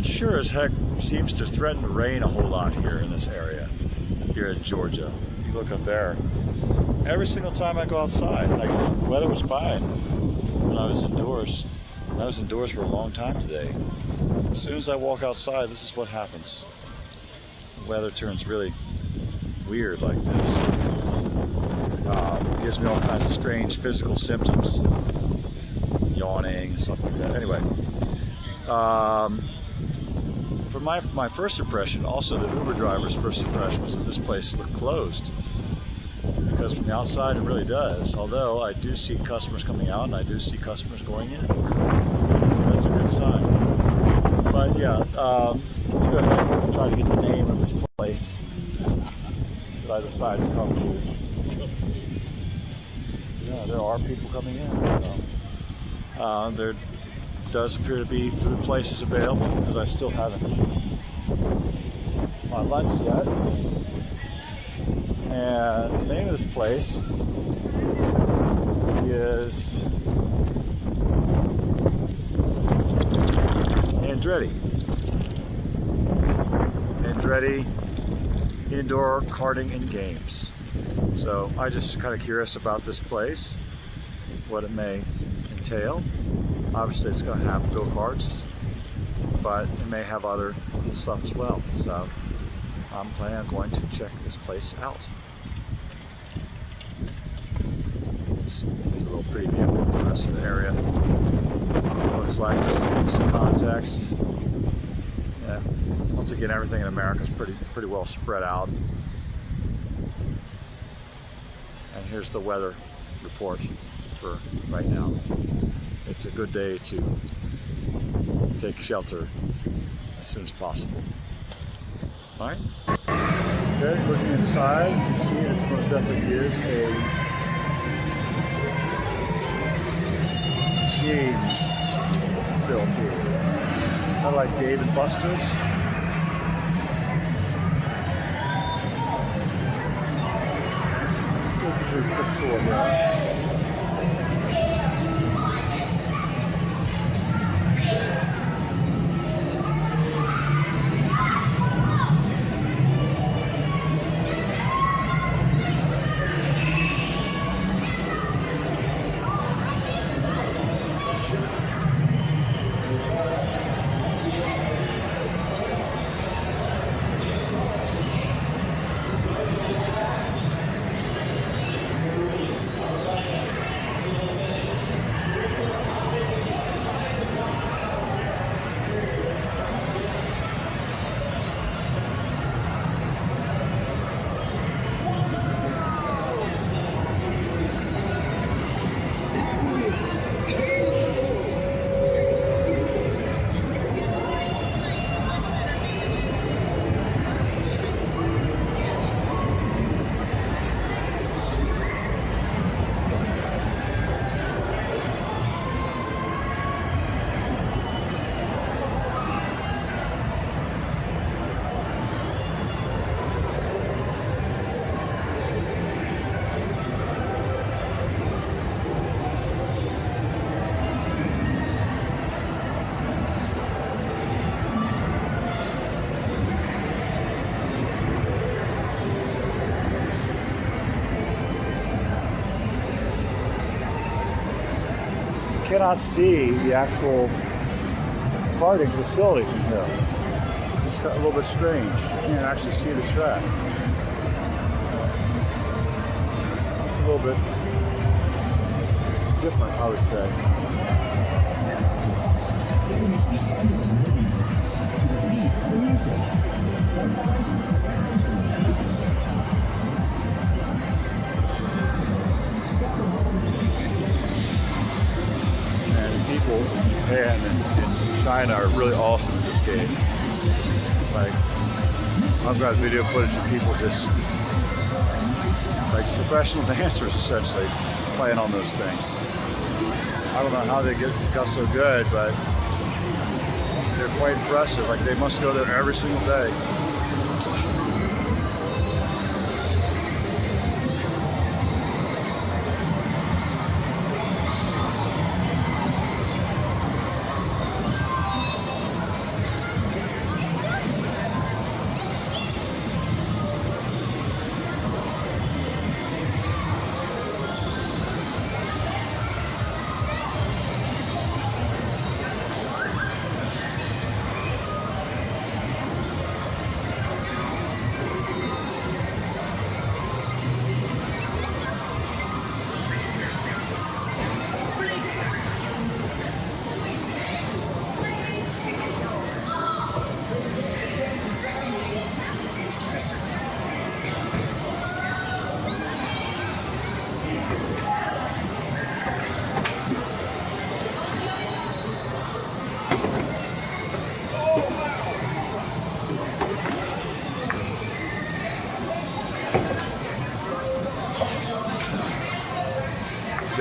Well, sure as heck seems to threaten to rain a whole lot here in this area, here in Georgia. You look up there. Every single time I go outside, like the weather was fine when I was indoors. I was indoors for a long time today. As soon as I walk outside, this is what happens. The weather turns really weird like this. Gives me all kinds of strange physical symptoms. Yawning, stuff like that. Anyway. For my first impression, also the Uber driver's first impression, was that this place looked closed. Because from the outside it really does. Although I do see customers coming out and I do see customers going in. So that's a good sign. But yeah, go ahead and try to get the name of this place that I decided to come to. Yeah, there are people coming in. There does appear to be food places available because I still haven't eaten my lunch yet. And the name of this place is Andretti Indoor Karting and Games. So I just kind of curious about this place, what it may entail. Obviously it's going to have Go-Karts, but it may have other cool stuff as well. So I'm planning on going to check this place out. Just here's a little preview of the rest of the area. Looks like, just to give you some context. Yeah, once again, everything in America is pretty well spread out. And here's the weather report for right now. It's a good day to take shelter as soon as possible. All right. Okay, looking inside, you can see this one definitely is a game facility. Kind of like Dave and Buster's. We'll give you a quick tour here. Cannot see the actual karting facility from here. It's a little bit strange. You can't actually see the track. It's a little bit different, I would say. People in Japan and in China are really awesome at this game. Like, I've got video footage of people just, like professional dancers essentially, playing on those things. I don't know how they got so good, but they're quite impressive. Like, they must go there every single day.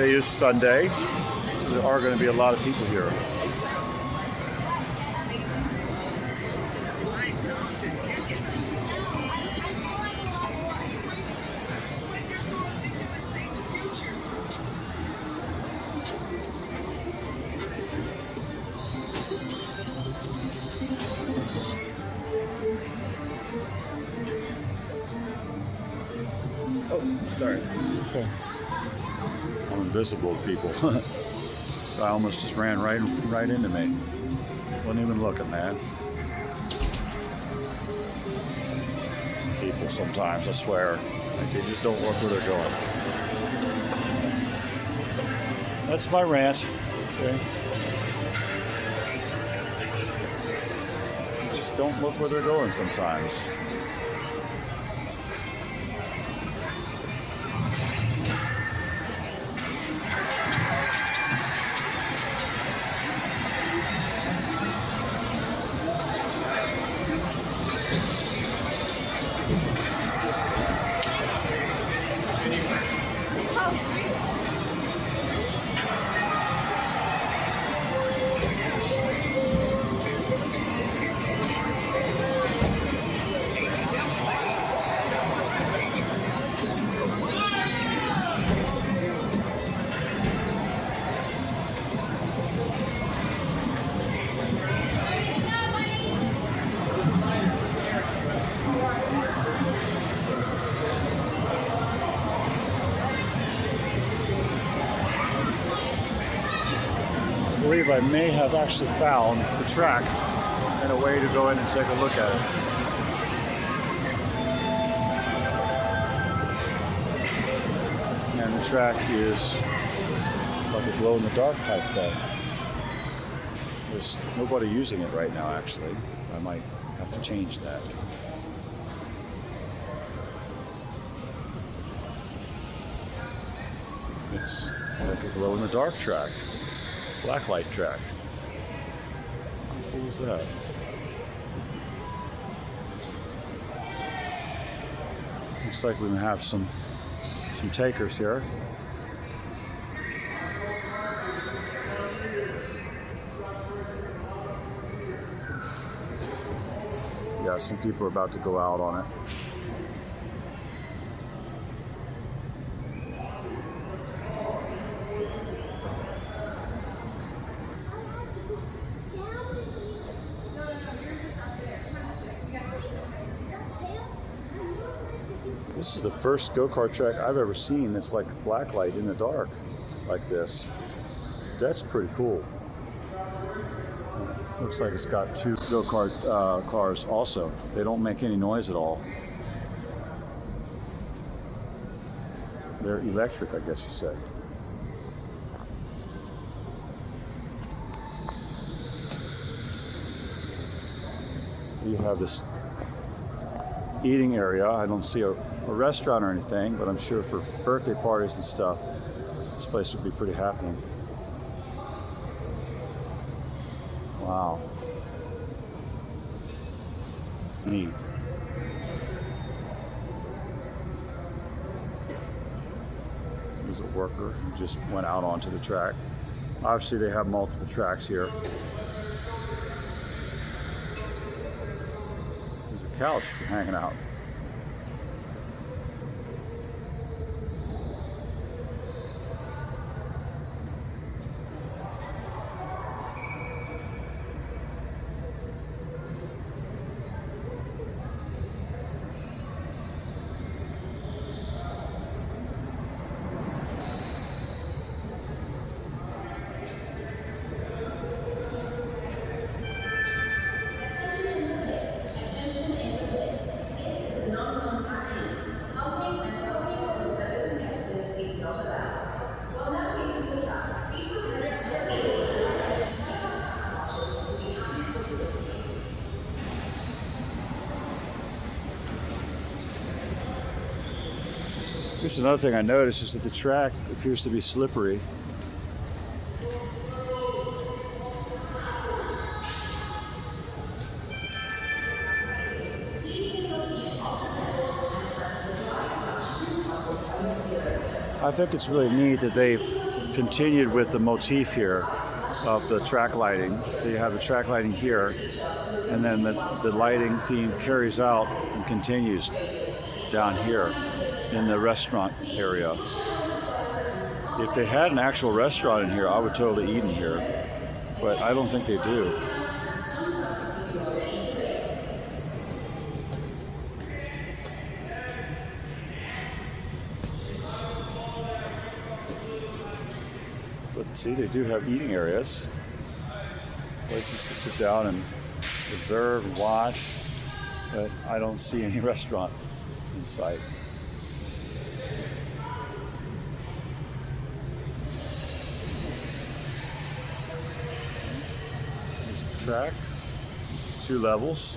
Today is Sunday, so there are going to be a lot of people here. Oh, sorry. It's okay. I'm invisible to people. I almost just ran right into me. Wasn't even looking, man. People sometimes, I swear, like they just don't look where they're going. That's my rant. Okay. They just don't look where they're going sometimes. I believe I may have actually found the track and a way to go in and take a look at it. And the track is like a glow-in-the-dark type thing. There's nobody using it right now, actually. I might have to change that. It's like a glow-in-the-dark track. Blacklight track. How cool is that? Looks like we have some takers here. Yeah, some people are about to go out on it. This is the first go-kart track I've ever seen that's like blacklight in the dark like this. That's pretty cool. Looks like it's got two go-kart cars also. They don't make any noise at all. They're electric, I guess you say. You have this eating area. I don't see a restaurant or anything, but I'm sure for birthday parties and stuff, this place would be pretty happening. Wow. Neat. There's a worker who just went out onto the track. Obviously, they have multiple tracks here. There's a couch hanging out. Here's another thing I noticed is that the track appears to be slippery. I think it's really neat that they've continued with the motif here of the track lighting. So you have the track lighting here, and then the lighting theme carries out and continues down here in the restaurant area. If they had an actual restaurant in here, I would totally eat in here, but I don't think they do. But see, they do have eating areas, places to sit down and observe and watch, but I don't see any restaurant in sight. Here's the track, 2 levels.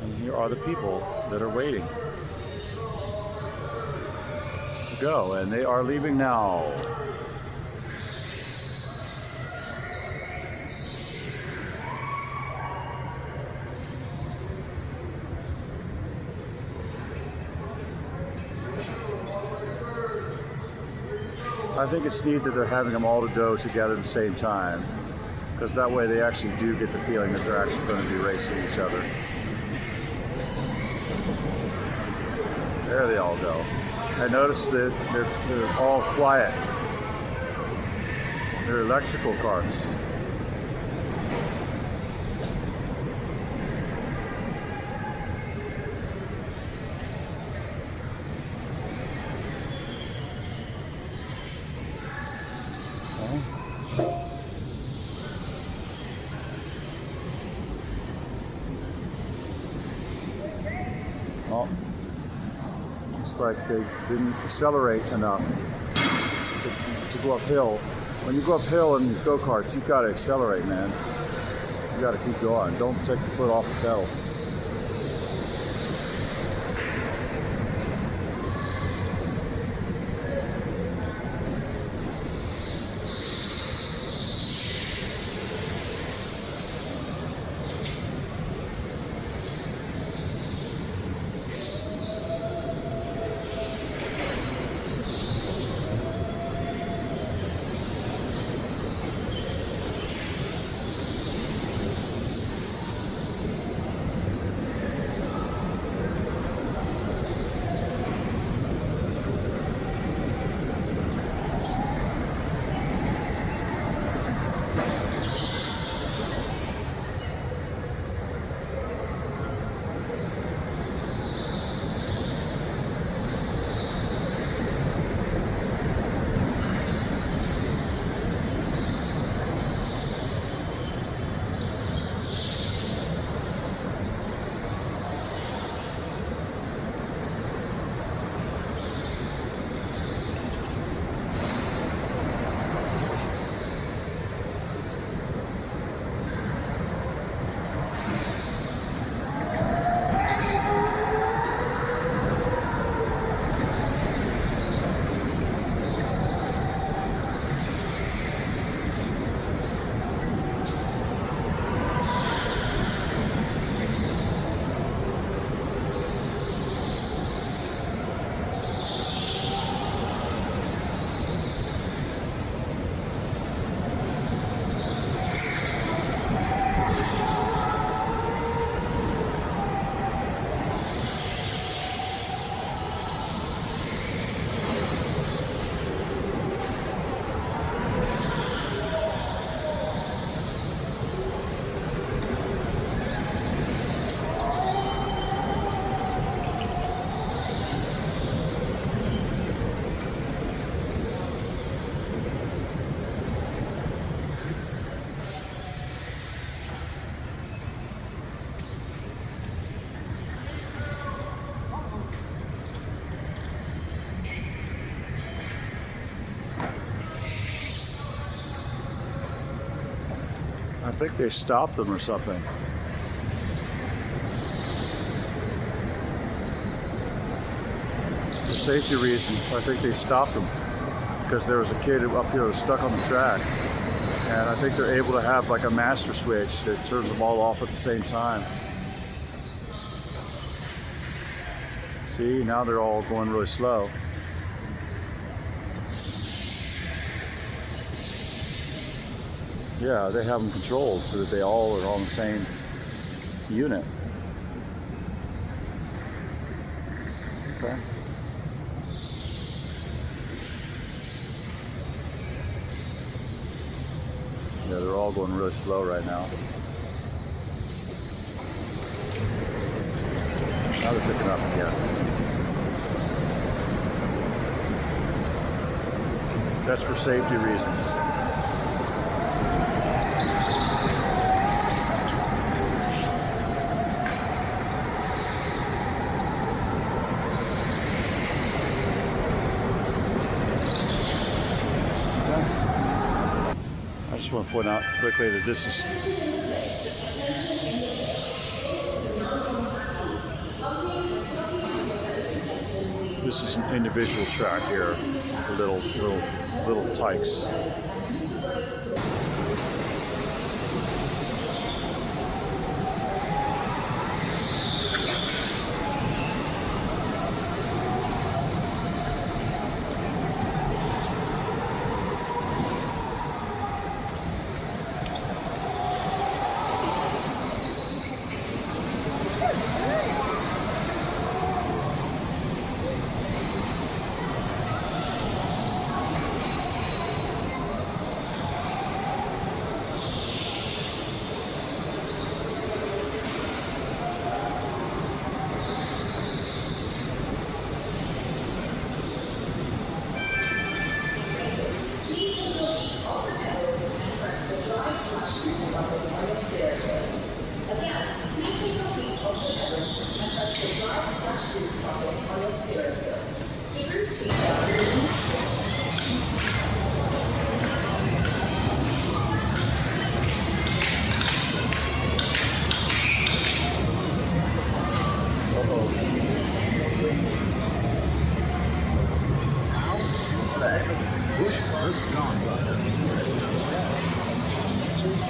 And here are the people that are waiting to go, and they are leaving now. I think it's neat that they're having them all to go together at the same time, because that way they actually do get the feeling that they're actually going to be racing each other. There they all go. I noticed that they're all quiet. They're electrical carts. Well, it's like they didn't accelerate enough to go uphill. When you go uphill in go-karts, you've got to accelerate, man. You got to keep going. Don't take the foot off the pedal. I think they stopped them or something. For safety reasons, I think they stopped them because there was a kid up here who was stuck on the track. And I think they're able to have like a master switch that turns them all off at the same time. See, now they're all going really slow. Yeah, they have them controlled so that they all are on the same unit. Okay. Yeah, they're all going really slow right now. Now they're picking up again. That's for safety reasons. I just want to point out quickly that this is an individual track here for little tykes.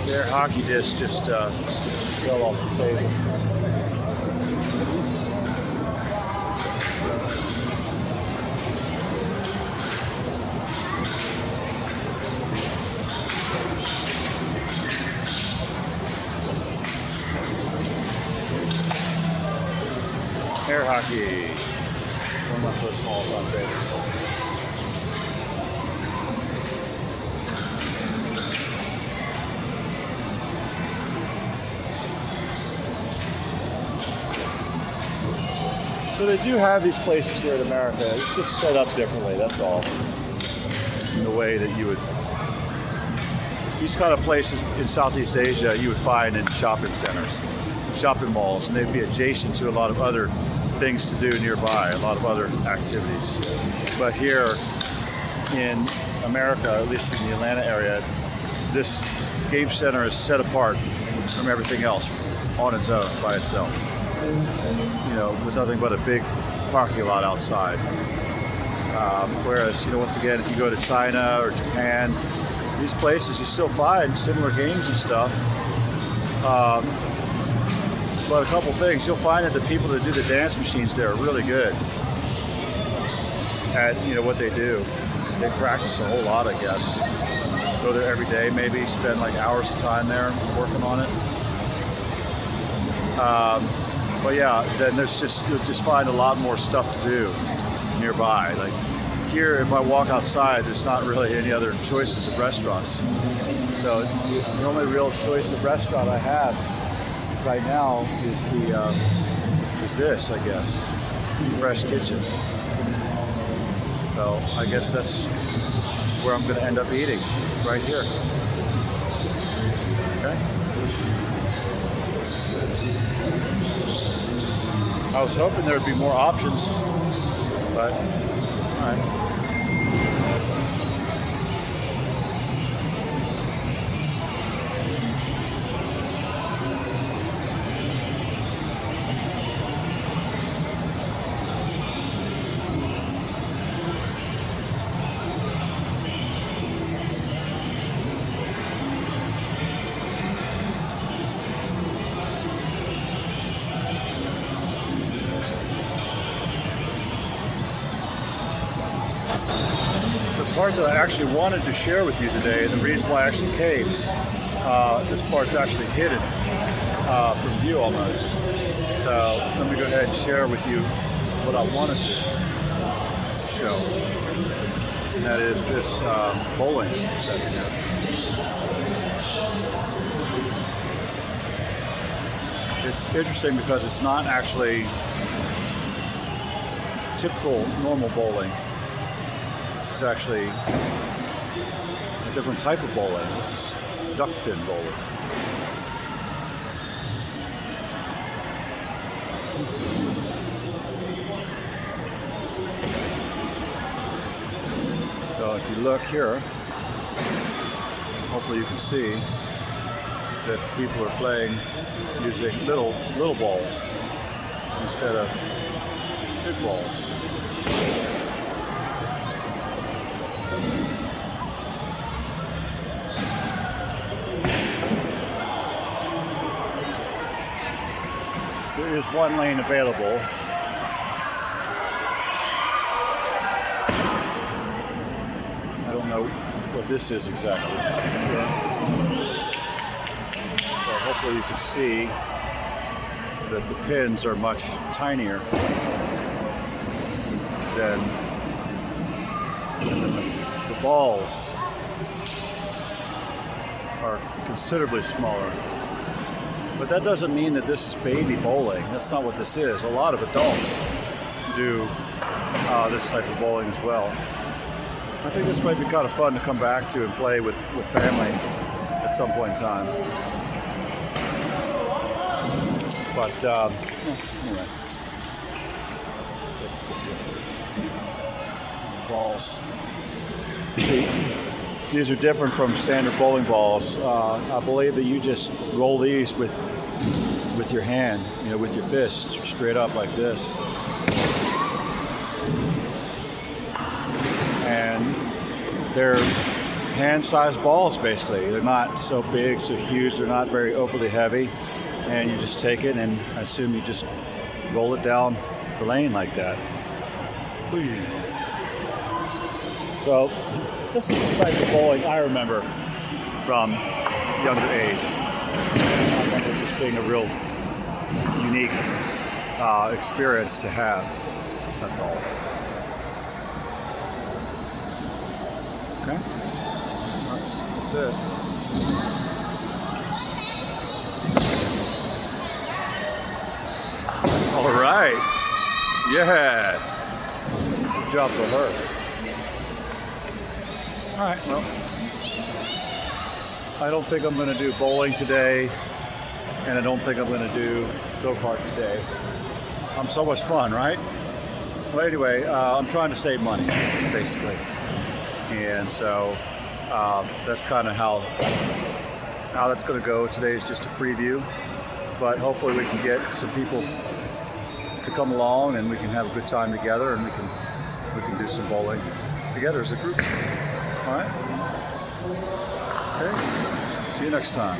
Their hockey disc just fell off the table. Air hockey, one of my personal all-time favorites. So they do have these places here in America. It's just set up differently, that's all. In the way that you would, these kind of places in Southeast Asia you would find in shopping centers, shopping malls, and they'd be adjacent to a lot of other things to do nearby, a lot of other activities. But here in America, at least in the Atlanta area, this game center is set apart from everything else on its own, by itself. You know, with nothing but a big parking lot outside. Whereas, you know, once again, if you go to China or Japan, these places you still find similar games and stuff. But a couple things, you'll find that the people that do the dance machines there are really good at, you know, what they do. They practice a whole lot, I guess. Go there every day, maybe spend like hours of time there working on it. But yeah, then you'll just find a lot more stuff to do nearby. Like here, if I walk outside, there's not really any other choices of restaurants. So the only real choice of restaurant I have right now is this, I guess, Fresh Kitchen. So I guess that's where I'm going to end up eating, right here. Okay. I was hoping there would be more options, but all right. The part that I actually wanted to share with you today, and the reason why I actually came, this part's actually hidden from view almost. So let me go ahead and share with you what I wanted to show, and that is this bowling setting here. It's interesting because it's not actually typical normal bowling. This is actually a different type of bowling. This is Duckpin Bowling. So if you look here, hopefully you can see that the people are playing using little balls instead of big balls. There is one lane available. I don't know what this is exactly. So hopefully you can see that the pins are much tinier than the balls are considerably smaller. But that doesn't mean that this is baby bowling. That's not what this is. A lot of adults do this type of bowling as well. I think this might be kind of fun to come back to and play with family at some point in time. But anyway. Balls. See, these are different from standard bowling balls. I believe that you just roll these with your hand, with your fist, straight up like this. And they're hand-sized balls, basically. They're not so big, so huge. They're not very overly heavy. And you just take it, and I assume you just roll it down the lane like that. So this is the type of bowling I remember from younger age. I remember this being a real unique experience to have. That's all. Okay, that's it. All right. Yeah. Good job for her. All right, well, I don't think I'm going to do bowling today, and I don't think I'm going to do go-kart today. I'm so much fun, right? Well, anyway, I'm trying to save money, basically. And so that's kind of how that's going to go. Today is just a preview, but hopefully we can get some people to come along, and we can have a good time together, and we can do some bowling together as a group. All right. Okay. See you next time.